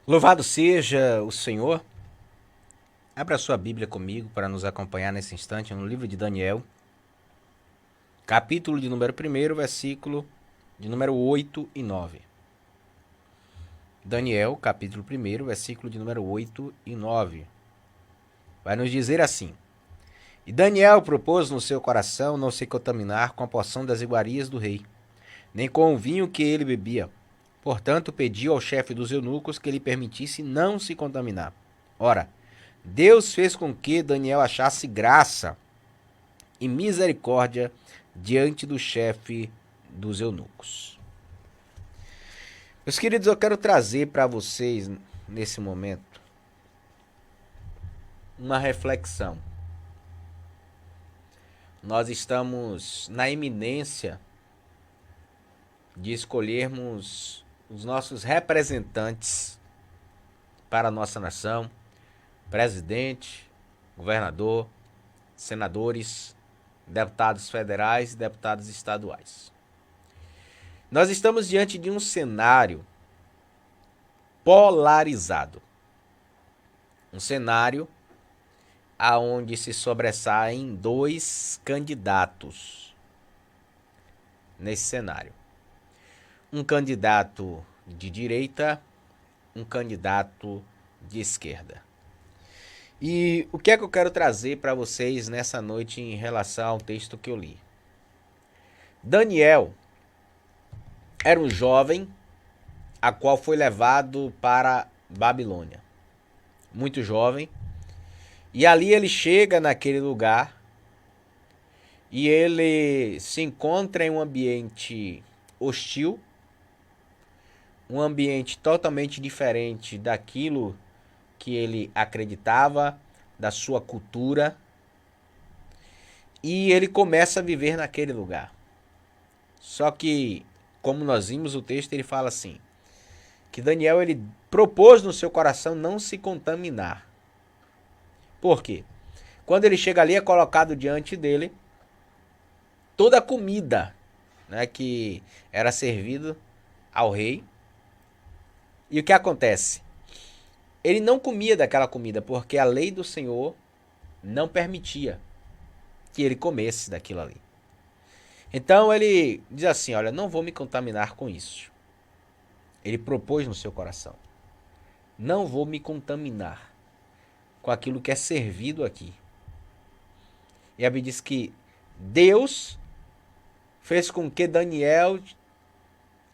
Louvado seja o Senhor. Abra sua Bíblia comigo para nos acompanhar nesse instante no livro de Daniel, capítulo de número 1, versículo de número 8 e 9. Daniel, capítulo 1, versículo de número 8 e 9. Vai nos dizer assim: E Daniel propôs no seu coração não se contaminar com a porção das iguarias do rei, nem com o vinho que ele bebia. Portanto, pediu ao chefe dos eunucos que lhe permitisse não se contaminar. Ora, Deus fez com que Daniel achasse graça e misericórdia diante do chefe dos eunucos. Meus queridos, eu quero trazer para vocês, nesse momento, uma reflexão. Nós estamos na iminência de escolhermos os nossos representantes para a nossa nação, presidente, governador, senadores, deputados federais e deputados estaduais. Nós estamos diante de um cenário polarizado. Um cenário aonde se sobressaem dois candidatos nesse cenário. Um candidato de direita, um candidato de esquerda. E o que é que eu quero trazer para vocês nessa noite em relação ao texto que eu li? Daniel era um jovem a qual foi levado para Babilônia. Muito jovem. E ali ele chega naquele lugar e ele se encontra em um ambiente hostil, um ambiente totalmente diferente daquilo que ele acreditava, da sua cultura, e ele começa a viver naquele lugar. Só que, como nós vimos o texto, ele fala assim, que Daniel ele propôs no seu coração não se contaminar. Por quê? Quando ele chega ali, é colocado diante dele toda a comida, né, que era servido ao rei. E o que acontece? Ele não comia daquela comida, porque a lei do Senhor não permitia que ele comesse daquilo ali. Então ele diz assim, olha, não vou me contaminar com isso. Ele propôs no seu coração, não vou me contaminar com aquilo que é servido aqui. E a Bíblia diz que Deus fez com que Daniel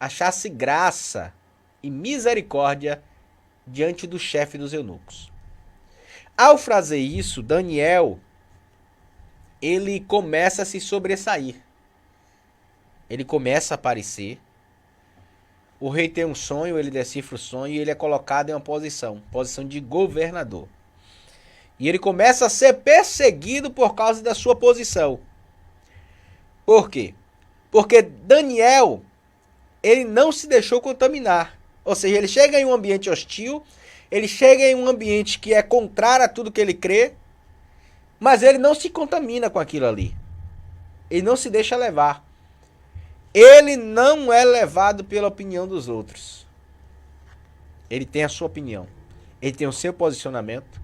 achasse graça e misericórdia diante do chefe dos eunucos. Ao fazer isso, Daniel, ele começa a se sobressair. Ele começa a aparecer. O rei tem um sonho, ele decifra o sonho e ele é colocado em uma posição de governador. E ele começa a ser perseguido por causa da sua posição. Por quê? Porque Daniel, ele não se deixou contaminar. Ou seja, ele chega em um ambiente hostil, ele chega em um ambiente que é contrário a tudo que ele crê, mas ele não se contamina com aquilo ali. Ele não se deixa levar. Ele não é levado pela opinião dos outros. Ele tem a sua opinião. Ele tem o seu posicionamento.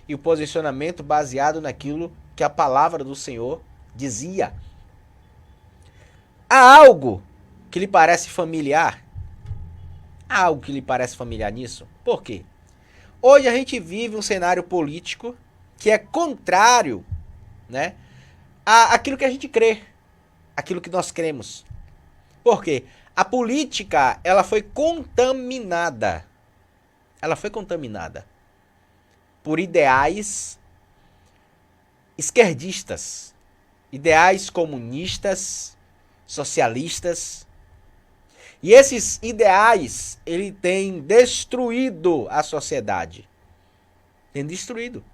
E o posicionamento baseado naquilo que a palavra do Senhor dizia. Há algo que lhe parece familiar? Há algo que lhe parece familiar nisso? Por quê? Hoje a gente vive um cenário político que é contrário, né, àquilo que a gente crê, aquilo que nós cremos. Por quê? A política, ela foi contaminada. Ela foi contaminada por ideais esquerdistas, ideais comunistas, socialistas. E esses ideais, ele tem destruído a sociedade. Tem destruído.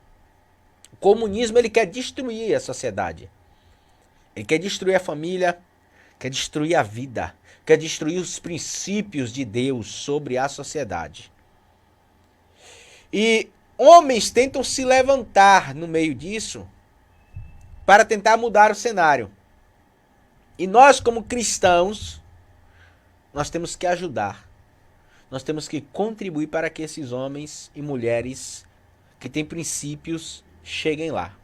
O comunismo, ele quer destruir a sociedade. Ele quer destruir a família, quer destruir a vida, quer destruir os princípios de Deus sobre a sociedade. E homens tentam se levantar no meio disso para tentar mudar o cenário. E nós, como cristãos, nós temos que ajudar. nós temos que contribuir para que esses homens e mulheres que têm princípios cheguem lá.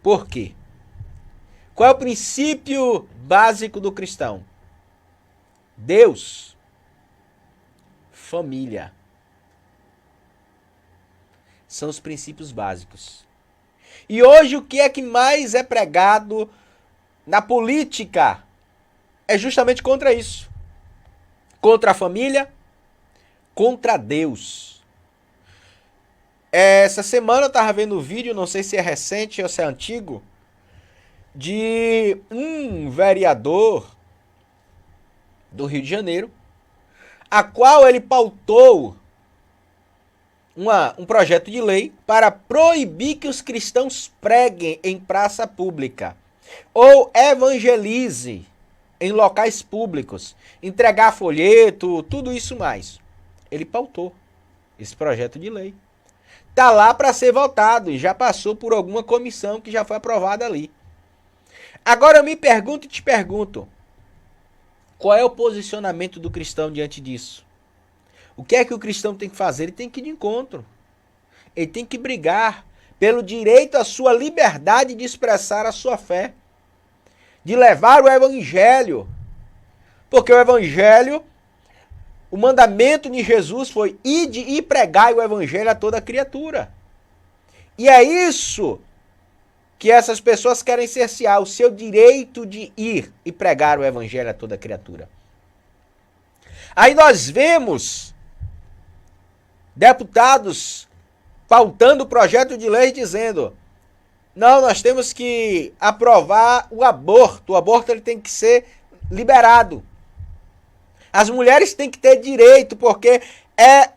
Por quê? Qual é o princípio básico do cristão? Deus, família. São os princípios básicos. E hoje o que é que mais é pregado na política é justamente contra isso. Contra a família, contra Deus. Essa semana eu estava vendo um vídeo, não sei se é recente ou se é antigo, de um vereador do Rio de Janeiro, a qual ele pautou um projeto de lei para proibir que os cristãos preguem em praça pública ou evangelize em locais públicos, entregar folheto, tudo isso mais. Ele pautou esse projeto de lei. Está lá para ser votado e já passou por alguma comissão que já foi aprovada ali. Agora eu me pergunto e te pergunto, qual é o posicionamento do cristão diante disso? O que é que o cristão tem que fazer? Ele tem que ir de encontro. Ele tem que brigar pelo direito à sua liberdade de expressar a sua fé. De levar o evangelho. Porque o evangelho, o mandamento de Jesus foi ide e pregai o evangelho a toda criatura. E é isso que essas pessoas querem cercear, o seu direito de ir e pregar o evangelho a toda criatura. Aí nós vemos deputados pautando o projeto de lei dizendo: não, nós temos que aprovar o aborto ele tem que ser liberado. As mulheres têm que ter direito, porque é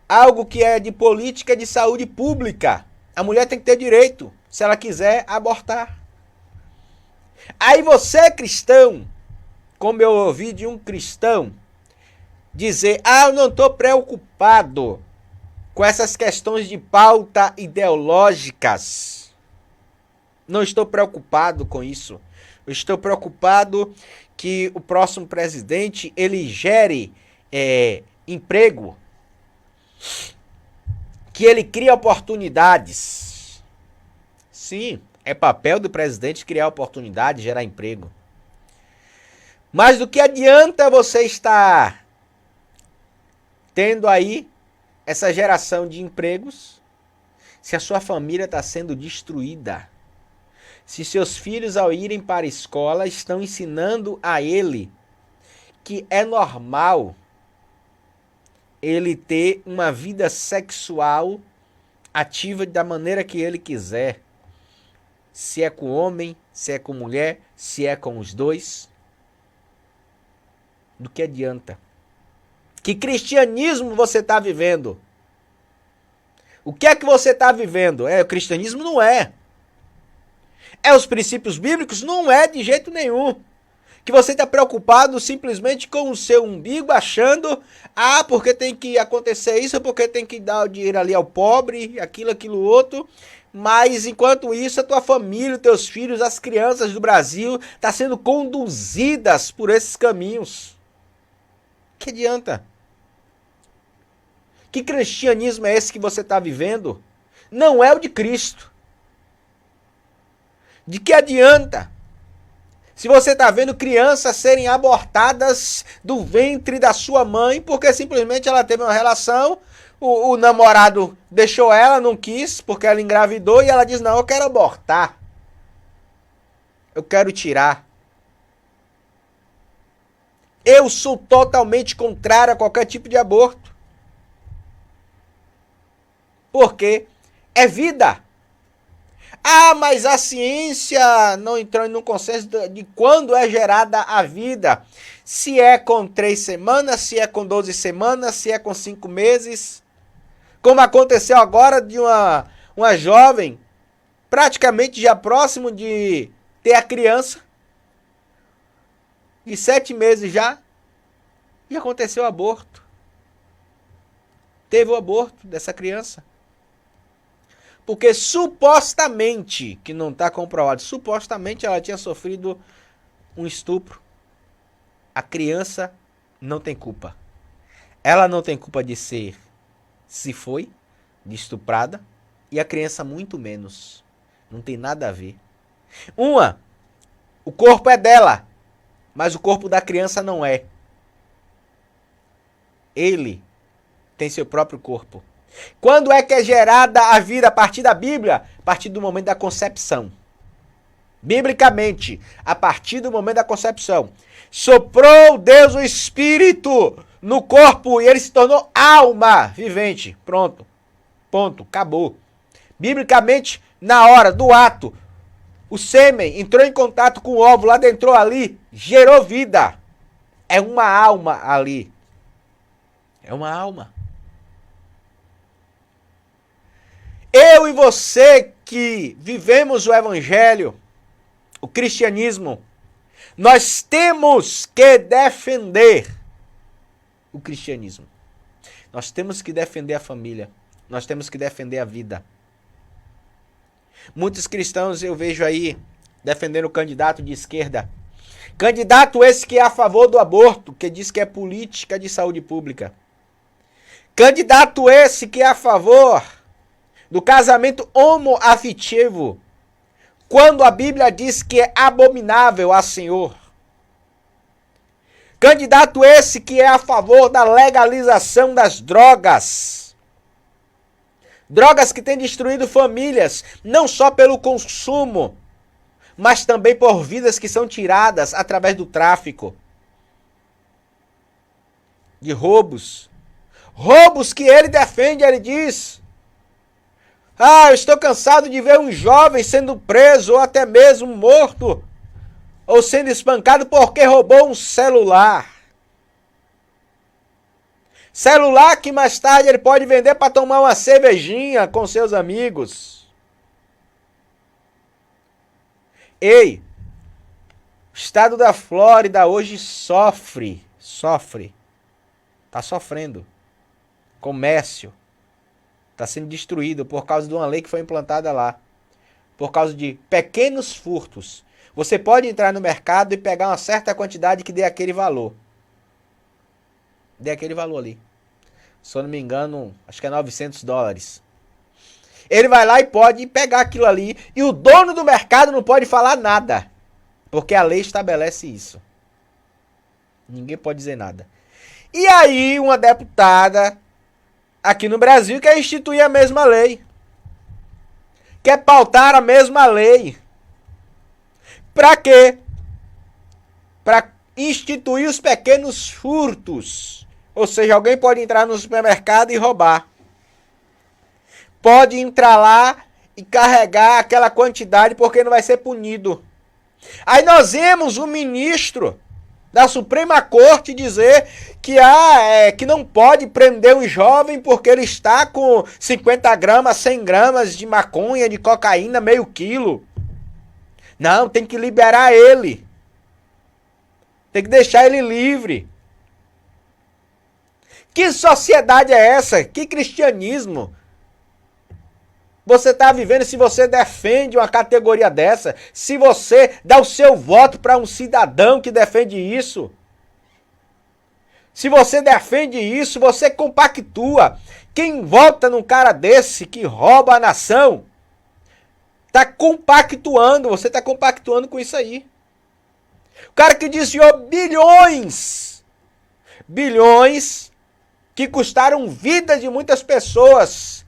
algo que é de política de saúde pública. A mulher tem que ter direito, se ela quiser abortar. Aí você, cristão, como eu ouvi de um cristão, dizer: eu não estou preocupado com essas questões de pauta ideológicas. Não estou preocupado com isso. Eu estou preocupado que o próximo presidente ele gere emprego, que ele crie oportunidades. Sim, é papel do presidente criar oportunidade, gerar emprego. Mas do que adianta você estar tendo aí essa geração de empregos se a sua família está sendo destruída? Se seus filhos, ao irem para a escola, estão ensinando a ele que é normal ele ter uma vida sexual ativa da maneira que ele quiser. Se é com homem, se é com mulher, se é com os dois. Do que adianta? Que cristianismo você está vivendo? O que é que você está vivendo? O cristianismo não é. É os princípios bíblicos? Não é de jeito nenhum. Que você está preocupado simplesmente com o seu umbigo, achando, porque tem que acontecer isso, porque tem que dar o dinheiro ali ao pobre, aquilo outro. Mas enquanto isso, a tua família, os teus filhos, as crianças do Brasil estão sendo conduzidas por esses caminhos. Que adianta? Que cristianismo é esse que você está vivendo? Não é o de Cristo. De que adianta? Se você está vendo crianças serem abortadas do ventre da sua mãe, porque simplesmente ela teve uma relação, o namorado deixou ela, não quis, porque ela engravidou, e ela diz: não, eu quero abortar. Eu quero tirar. Eu sou totalmente contrário a qualquer tipo de aborto. Porque é vida. Mas a ciência não entrou em um consenso de quando é gerada a vida. Se é com 3 semanas, se é com 12 semanas, se é com 5 meses. Como aconteceu agora de uma jovem, praticamente já próximo de ter a criança, de 7 meses já, e aconteceu o aborto. Teve o aborto dessa criança. Porque supostamente, que não está comprovado, supostamente ela tinha sofrido um estupro. A criança não tem culpa. Ela não tem culpa de ser, se foi, de estuprada. E a criança muito menos. Não tem nada a ver. O corpo é dela, mas o corpo da criança não é. Ele tem seu próprio corpo. Quando é que é gerada a vida a partir da Bíblia? A partir do momento da concepção. Biblicamente, a partir do momento da concepção. Soprou Deus o Espírito no corpo e ele se tornou alma vivente. Pronto. Ponto. Acabou. Biblicamente, na hora do ato, o sêmen entrou em contato com o óvulo, adentrou ali, gerou vida. É uma alma ali. É uma alma. Eu e você que vivemos o evangelho, o cristianismo, nós temos que defender o cristianismo. Nós temos que defender a família. Nós temos que defender a vida. Muitos cristãos eu vejo aí defendendo o candidato de esquerda. Candidato esse que é a favor do aborto, que diz que é política de saúde pública. Candidato esse que é a favor do casamento homoafetivo, quando a Bíblia diz que é abominável a Senhor. Candidato esse que é a favor da legalização das drogas. Drogas que têm destruído famílias, não só pelo consumo, mas também por vidas que são tiradas através do tráfico. De roubos. Roubos que ele defende, ele diz: eu estou cansado de ver um jovem sendo preso ou até mesmo morto, ou sendo espancado porque roubou um celular. Celular que mais tarde ele pode vender para tomar uma cervejinha com seus amigos. Ei, o estado da Flórida hoje sofre. Está sofrendo. Comércio está sendo destruído por causa de uma lei que foi implantada lá. Por causa de pequenos furtos. Você pode entrar no mercado e pegar uma certa quantidade que dê aquele valor. Dê aquele valor ali. Se eu não me engano, acho que é $900. Ele vai lá e pode pegar aquilo ali. E o dono do mercado não pode falar nada. Porque a lei estabelece isso. Ninguém pode dizer nada. E aí uma deputada aqui no Brasil quer instituir a mesma lei. Quer pautar a mesma lei. Para quê? Para instituir os pequenos furtos. Ou seja, alguém pode entrar no supermercado e roubar. Pode entrar lá e carregar aquela quantidade porque não vai ser punido. Aí nós vemos o ministro da Suprema Corte dizer que, que não pode prender um jovem porque ele está com 50 gramas, 100 gramas de maconha, de cocaína, meio quilo. Não, tem que liberar ele. Tem que deixar ele livre. Que sociedade é essa? Que cristianismo você está vivendo se você defende uma categoria dessa? Se você dá o seu voto para um cidadão que defende isso? Se você defende isso, você compactua. Quem vota num cara desse que rouba a nação, está compactuando, você está compactuando com isso aí. O cara que desviou bilhões que custaram vida de muitas pessoas.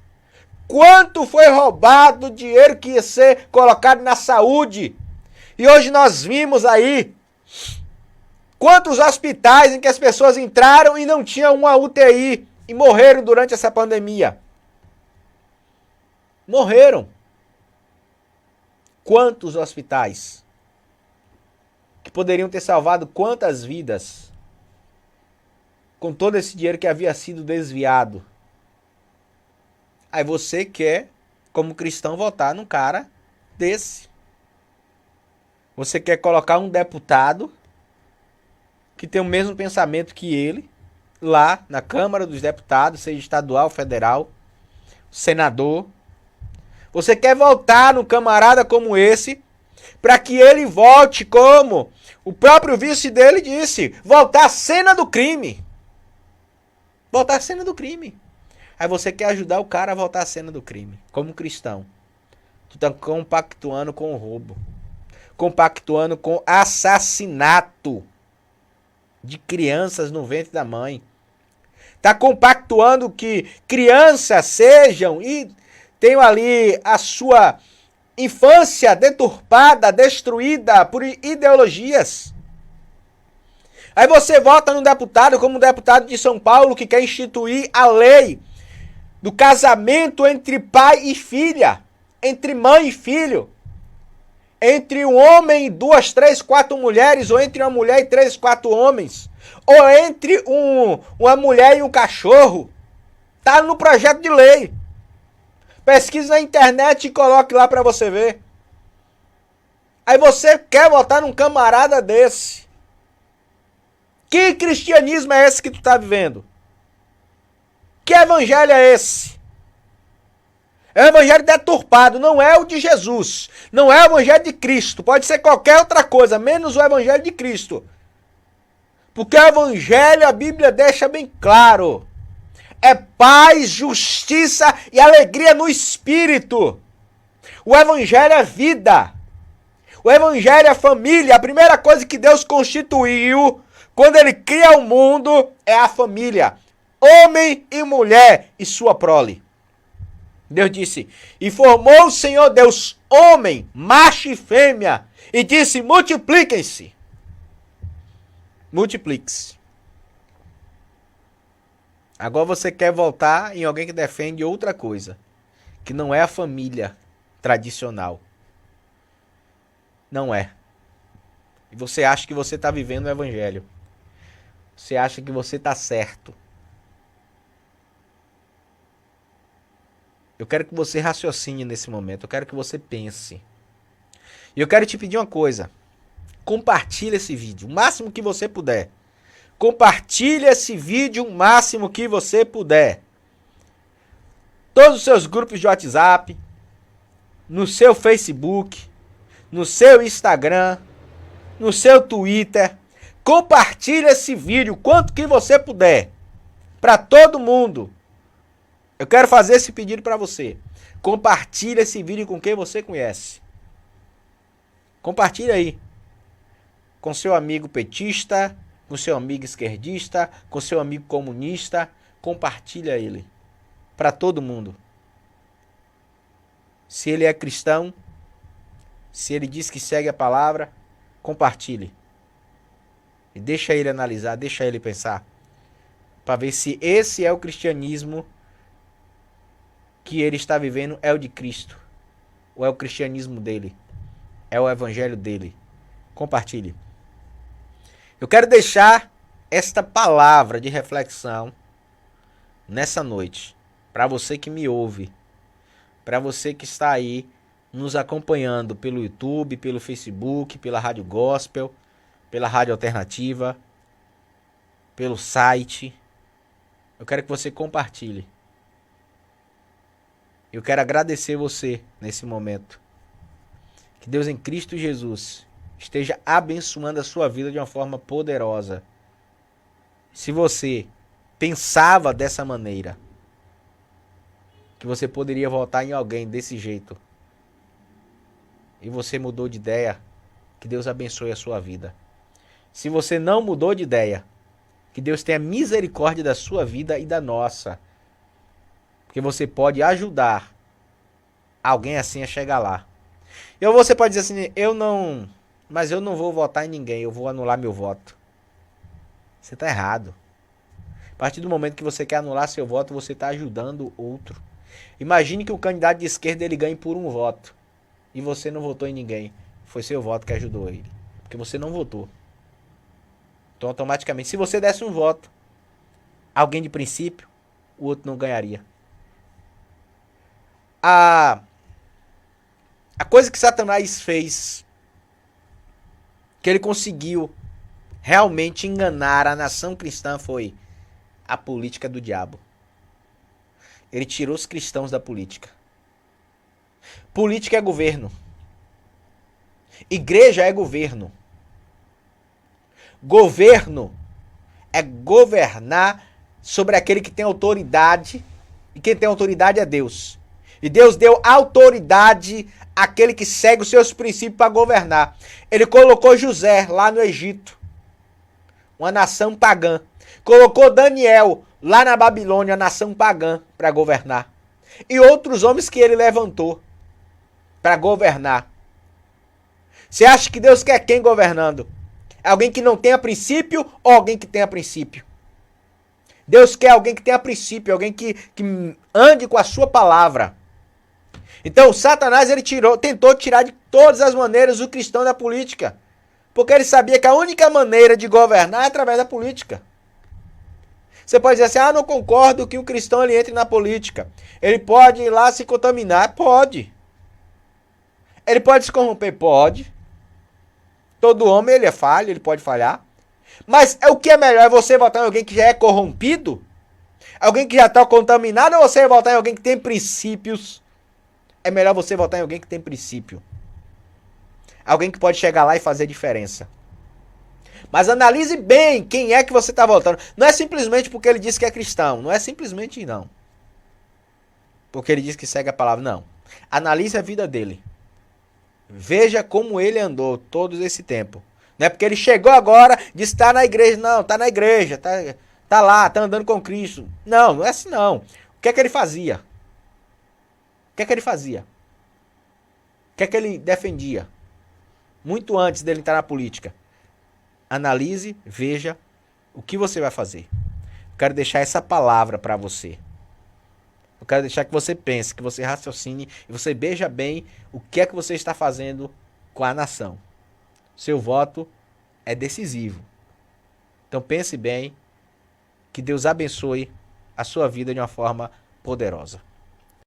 Quanto foi roubado dinheiro que ia ser colocado na saúde? E hoje nós vimos aí quantos hospitais em que as pessoas entraram e não tinham uma UTI e morreram durante essa pandemia. Morreram. Quantos hospitais que poderiam ter salvado quantas vidas com todo esse dinheiro que havia sido desviado? Aí você quer, como cristão, votar num cara desse. Você quer colocar um deputado que tem o mesmo pensamento que ele, lá na Câmara dos Deputados, seja estadual, federal, senador. Você quer votar num camarada como esse, para que ele volte como o próprio vice dele disse, voltar à cena do crime. Voltar à cena do crime. Aí você quer ajudar o cara a voltar à cena do crime. Como cristão. Tu tá compactuando com o roubo. Compactuando com assassinato de crianças no ventre da mãe. Tá compactuando que crianças sejam e tenham ali a sua infância deturpada, destruída por ideologias. Aí você vota num deputado como o deputado de São Paulo que quer instituir a lei do casamento entre pai e filha, entre mãe e filho, entre um homem e 2, 3, 4 mulheres, ou entre uma mulher e 3, 4 homens, ou entre uma mulher e um cachorro. Tá no projeto de lei. Pesquise na internet e coloque lá para você ver. Aí você quer votar num camarada desse. Que cristianismo é esse que tu tá vivendo? Que evangelho é esse? É um evangelho deturpado, não é o de Jesus. Não é o evangelho de Cristo. Pode ser qualquer outra coisa, menos o evangelho de Cristo. Porque o evangelho, a Bíblia deixa bem claro. É paz, justiça e alegria no Espírito. O evangelho é vida. O evangelho é família. A primeira coisa que Deus constituiu quando ele cria o mundo é a família. Homem e mulher e sua prole. Deus disse, e formou o Senhor Deus homem, macho e fêmea, e disse, multipliquem-se. Multiplique-se. Agora você quer voltar em alguém que defende outra coisa, que não é a família tradicional. Não é. E você acha que você está vivendo o evangelho. Você acha que você está certo. Eu quero que você raciocine nesse momento. Eu quero que você pense. E eu quero te pedir uma coisa. Compartilhe esse vídeo o máximo que você puder. Compartilhe esse vídeo o máximo que você puder. Todos os seus grupos de WhatsApp, no seu Facebook, no seu Instagram, no seu Twitter. Compartilhe esse vídeo o quanto que você puder. Para todo mundo. Eu quero fazer esse pedido para você. Compartilhe esse vídeo com quem você conhece. Compartilhe aí. Com seu amigo petista, com seu amigo esquerdista, com seu amigo comunista. Compartilha ele. Para todo mundo. Se ele é cristão, se ele diz que segue a palavra, compartilhe. E deixa ele analisar, deixa ele pensar. Para ver se esse é o cristianismo que ele está vivendo, é o de Cristo. Ou é o cristianismo dele. É o evangelho dele. Compartilhe. Eu quero deixar esta palavra de reflexão nessa noite. Para você que me ouve. Para você que está aí nos acompanhando pelo YouTube, pelo Facebook, pela Rádio Gospel, pela Rádio Alternativa, pelo site. Eu quero que você compartilhe. Eu quero agradecer você nesse momento. Que Deus em Cristo Jesus esteja abençoando a sua vida de uma forma poderosa. Se você pensava dessa maneira, que você poderia votar em alguém desse jeito, e você mudou de ideia, que Deus abençoe a sua vida. Se você não mudou de ideia, que Deus tenha misericórdia da sua vida e da nossa. Porque você pode ajudar alguém assim a chegar lá. E você pode dizer assim, mas eu não vou votar em ninguém, eu vou anular meu voto. Você está errado. A partir do momento que você quer anular seu voto, você está ajudando outro. Imagine que o candidato de esquerda ele ganhe por um voto. E você não votou em ninguém. Foi seu voto que ajudou ele. Porque você não votou. Então automaticamente, se você desse um voto, alguém de princípio, o outro não ganharia. A coisa que Satanás fez, que ele conseguiu realmente enganar a nação cristã, foi a política do diabo. Ele tirou os cristãos da política. Política é governo. Igreja é governo. Governo é governar sobre aquele que tem autoridade, e quem tem autoridade é Deus. E Deus deu autoridade àquele que segue os seus princípios para governar. Ele colocou José lá no Egito, uma nação pagã. Colocou Daniel lá na Babilônia, uma nação pagã, para governar. E outros homens que ele levantou para governar. Você acha que Deus quer quem governando? Alguém que não tenha princípio ou alguém que tenha princípio? Deus quer alguém que tenha princípio, alguém que ande com a sua palavra. Então, Satanás ele tentou tirar de todas as maneiras o cristão da política. Porque ele sabia que a única maneira de governar é através da política. Você pode dizer assim, não concordo que o cristão ele entre na política. Ele pode ir lá se contaminar? Pode. Ele pode se corromper? Pode. Todo homem ele é falho, ele pode falhar. Mas o que é melhor? É você votar em alguém que já é corrompido? Alguém que já está contaminado ou você votar em alguém que tem princípios? É melhor você votar em alguém que tem princípio. Alguém que pode chegar lá e fazer diferença. Mas analise bem quem é que você está votando. Não é simplesmente porque ele disse que é cristão. Não é simplesmente não. Porque ele diz que segue a palavra. Não. Analise a vida dele. Veja como ele andou todo esse tempo. Não é porque ele chegou agora, disse que está na igreja. Não, está na igreja. Tá lá, está andando com Cristo. Não, não é assim não. O que é que ele fazia? O que é que ele fazia? O que é que ele defendia? Muito antes dele entrar na política. Analise, veja o que você vai fazer. Eu quero deixar essa palavra para você. Eu quero deixar que você pense, que você raciocine e você veja bem o que é que você está fazendo com a nação. Seu voto é decisivo. Então pense bem, que Deus abençoe a sua vida de uma forma poderosa.